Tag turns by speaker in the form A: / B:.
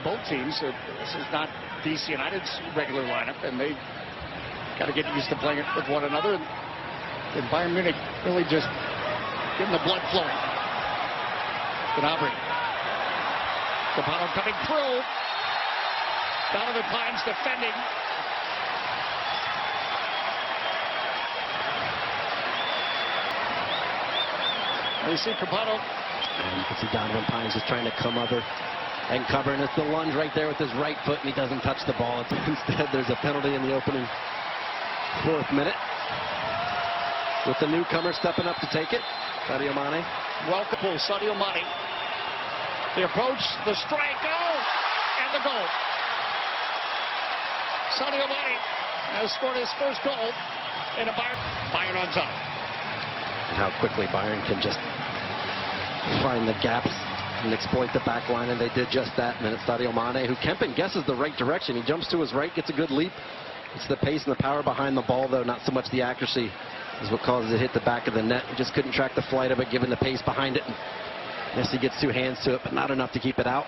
A: both teams. This is not DC United's regular lineup, and they got to get used to playing it with one another. And Bayern Munich really just getting the blood flowing. Gnabry. Capello coming through. Donovan Pines defending. You see Capello.
B: And you can see Donovan Pines is trying to come over and cover, and it's the lunge right there with his right foot, and he doesn't touch the ball. Instead, there's a penalty in the opening 4th minute, with the newcomer stepping up to take it. Sadio Mane.
A: Welcome, Sadio Mane. The approach, the strike, and the goal. Sadio Mane has scored his first goal in a Bayern on top.
B: And how quickly Bayern can just find the gaps and exploit the back line, and they did just that. And then it's Sadio Mane, who Kempen guesses the right direction. He jumps to his right, gets a good leap. It's the pace and the power behind the ball, though, not so much the accuracy is what causes it to hit the back of the net. He just couldn't track the flight of it, given the pace behind it. And yes, he gets 2 hands to it, but not enough to keep it out.